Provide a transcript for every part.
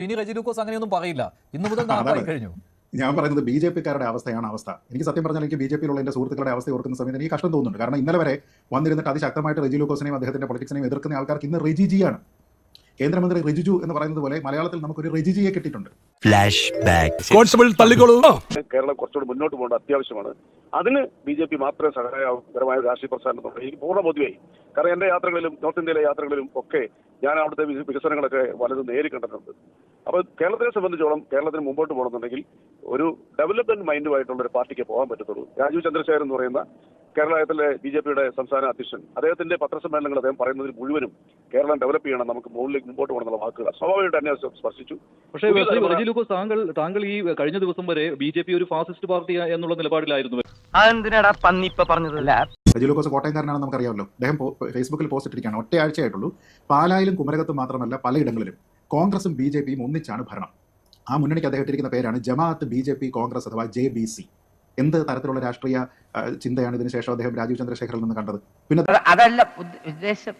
ഇനി റെജി ലൂക്കോസ് അങ്ങനെയൊന്നും പറയില്ല. ഇന്നു മുതൽ നാപ്പായി കഴിഞ്ഞു. ഞാൻ പറയുന്നത് ബി ജെ പിക്കാരുടെ അവസ്ഥയാണ് അവസ്ഥ. എനിക്ക് സത്യം പറഞ്ഞാൽ എനിക്ക് ബി ജെ പിയിലുള്ള എൻ്റെ സുഹൃത്തുക്കളുടെ അവസ്ഥ ഓർക്കുന്ന സമയത്ത് എനിക്ക് കഷ്ടം തോന്നുന്നുണ്ട്. കാരണം ഇന്നലെ വരെ വന്നിരുന്നിട്ട് അതിശക്തമായിട്ട് റെജി ലൂക്കോസിനെയും അദ്ദേഹത്തിന്റെ പൊളിറ്റിക്സിനെയും എതിർക്കുന്ന ആൾക്കാർക്ക് ഇന്ന് റെജിജിയാണ്. കേന്ദ്രമന്ത്രി റിജിജു എന്ന് പറയുന്നത് പോലെ മലയാളത്തിൽ നമുക്കൊരു റെജിജിയെ കിട്ടിയിട്ടുണ്ട്. കേരളം കുറച്ചുകൂടി മുന്നോട്ട് പോകേണ്ട അത്യാവശ്യമാണ്. അതിന് ബി ജെ പി മാത്രമേ സഹായകരമായ രാഷ്ട്രീയ പ്രസ്ഥാനം എനിക്ക് പൂർണ്ണ ബോധ്യമായി. കാരണം എന്റെ യാത്രകളിലും നോർത്ത് ഇന്ത്യയിലെ യാത്രകളിലും ഒക്കെ ഞാൻ അവിടുത്തെ വികസനങ്ങളൊക്കെ വലുത് നേരിൽ കണ്ടിട്ടുണ്ട്. അപ്പോൾ കേരളത്തിനെ സംബന്ധിച്ചോളം കേരളത്തിന് മുമ്പോട്ട് പോകണമെന്നുണ്ടെങ്കിൽ ഒരു ഡെവലപ്മെന്റ് മൈൻഡുമായിട്ടുള്ള ഒരു പാർട്ടിക്ക് പോകാൻ പറ്റത്തുള്ളൂ. രാജീവ് ചന്ദ്രശേഖരൻ എന്ന് പറയുന്ന കേരളത്തിലെ ബി ജെ പിയുടെ സംസ്ഥാന അധ്യക്ഷൻ, അദ്ദേഹത്തിന്റെ പത്രസമ്മേളനങ്ങൾ അദ്ദേഹം പറയുന്നതിൽ മുഴുവനും കേരളം ഡെവലപ്പ് ചെയ്യണം, നമുക്ക് മുകളിലേക്ക് മുമ്പോട്ട് പോകണം എന്നുള്ള വാക്കുകൾ സ്വാഭാവികമായിട്ട് തന്നെ സ്പർശിച്ചു. പക്ഷേ റെജി ലൂക്കോസ്, താങ്കൾ ഈ കഴിഞ്ഞ ദിവസം വരെ ബി ജെ പി ഒരു ഫാസിസ്റ്റ് പാർട്ടി എന്നുള്ള നിലപാടിലായിരുന്നു. അതെന്തിനാടാ പന്നി ഇപ്പൊ പറഞ്ഞതല്ല. റെജി ലൂക്കോസ് കോട്ടയംകാരനാണെന്ന് നമുക്കറിയാമല്ലോ. അദ്ദേഹം ഫേസ്ബുക്കിൽ പോസ്റ്റ് ഇട്ടിരിക്കുകയാണ്. ഒറ്റയാഴ്ചയായിട്ടുള്ളൂ. പാലായിലും കുമരകത്തും മാത്രമല്ല പലയിടങ്ങളിലും കോൺഗ്രസും ബി ജെ പിയും ഒന്നിച്ചാണ് ഭരണം. ആ മുന്നണിക്ക് അദ്ദേഹം ഇട്ടിരിക്കുന്ന പേരാണ് ജമാഅത്ത് ബി ജെ പി കോൺഗ്രസ് അഥവാ JBC. എന്ത് തരത്തിലുള്ള രാഷ്ട്രീയ ചിന്തയാണ് ഇതിനുശേഷം അദ്ദേഹം രാജീവ് ചന്ദ്രശേഖറിൽ നിന്ന് കണ്ടത്? പിന്നെ അതല്ല ഉദ്ദേശം.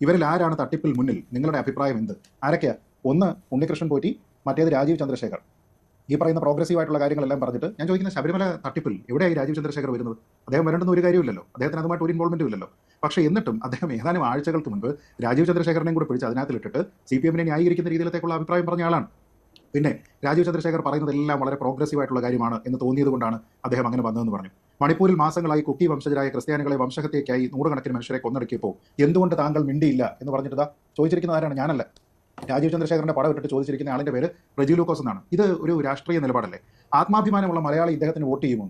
ഇവരിൽ ആരാണ് തട്ടിപ്പിൽ മുന്നിൽ? നിങ്ങളുടെ അഭിപ്രായം എന്ത്? ആരൊക്കെയാ? ഒന്ന് ഉണ്ണികൃഷ്ണൻ പോറ്റി, മറ്റേത് രാജീവ് ചന്ദ്രശേഖർ. ഈ പറയുന്ന പ്രോഗ്രസീവ് ആയിട്ടുള്ള കാര്യങ്ങളെല്ലാം പറഞ്ഞിട്ട് ഞാൻ ചോദിക്കുന്ന ശബരിമല തട്ടിപ്പിൽ എവിടെയായി രാജീവ് ചന്ദ്രശേഖർ വരുന്നത്? അദ്ദേഹം വരേണ്ടുന്ന ഒരു കാര്യമില്ലല്ലോ, അദ്ദേഹത്തിന് അതുമായിട്ട് ഒരു ഇൻവോൾവ്മെന്റും ഇല്ലല്ലോ. പക്ഷേ എന്നിട്ടും അദ്ദേഹം ഏതാനും ആഴ്ചകൾക്ക് മുൻപ് രാജീവ് ചന്ദ്രശേഖരനെയും കൂടെ പിടിച്ച് അതിനകത്തിലിട്ടിട്ട് CPM ന്യായീകരിക്കുന്ന രീതിയിലേക്കുള്ള അഭിപ്രായം പറഞ്ഞ ആളാണ്. പിന്നെ രാജീവ് ചന്ദ്രശേഖർ പറയുന്നതെല്ലാം വളരെ പ്രോഗ്രസീവ് ആയിട്ടുള്ള കാര്യമാണ് എന്ന് തോന്നിയത് കൊണ്ടാണ് അദ്ദേഹം അങ്ങനെ വന്നതെന്ന് പറഞ്ഞു. മണിപ്പൂരിൽ മാസങ്ങളായി കുക്കി വംശജരായ ക്രിസ്ത്യാനികളെ വംശഹത്യയ്ക്കായി നൂറുകണക്കിന് മനുഷ്യരെ കൊന്നൊടുക്കിയപ്പോൾ എന്തുകൊണ്ട് താങ്കൾ മിണ്ടിയില്ല എന്ന് പറഞ്ഞിട്ട് ചോദിച്ചിരിക്കുന്ന ആരാണ്? ഞാനല്ല. രാജീവ് ചന്ദ്രശേഖരന്റെ പടം ഇട്ടിട്ട് ചോദിച്ചിരിക്കുന്ന ആളിന്റെ പേര് റെജി ലൂക്കോസ് എന്നാണ്. ഇത് ഒരു രാഷ്ട്രീയ നിലപാടല്ലേ? ആത്മാഭിമാനമുള്ള മലയാളി ഇദ്ദേഹത്തിന് വോട്ട് ചെയ്യുമോ?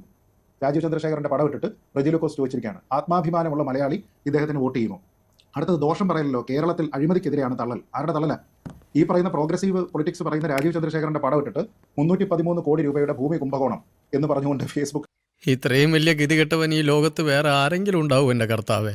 രാജീവ് ചന്ദ്രശേഖരന്റെ പടം ഇട്ടിട്ട് റെജി ലൂക്കോസ് ചോദിച്ചിരിക്കുകയാണ്, ആത്മാഭിമാനമുള്ള മലയാളി ഇദ്ദേഹത്തിന് വോട്ട് ചെയ്യുമോ? അടുത്തത് ദോഷം പറയലല്ലോ, കേരളത്തിൽ അഴിമതിക്കെതിരെയാണ് തള്ളൽ. ആരുടെ തള്ളല? ഈ പറയുന്ന പ്രോഗ്രസീവ് പൊളിറ്റിക്സ് പറയുന്ന രാജീവ് ചന്ദ്രശേഖരന്റെ പടം ഇട്ടിട്ട് 313 കോടി രൂപയുടെ ഭൂമി കുംഭകോണം എന്ന് പറഞ്ഞുകൊണ്ട് ഫേസ്ബുക്ക്. ഇത്രയും വലിയ ഗതികെട്ടവൻ ഈ ലോകത്ത് വേറെ ആരെങ്കിലും ഉണ്ടാവും എന്റെ കർത്താവേ?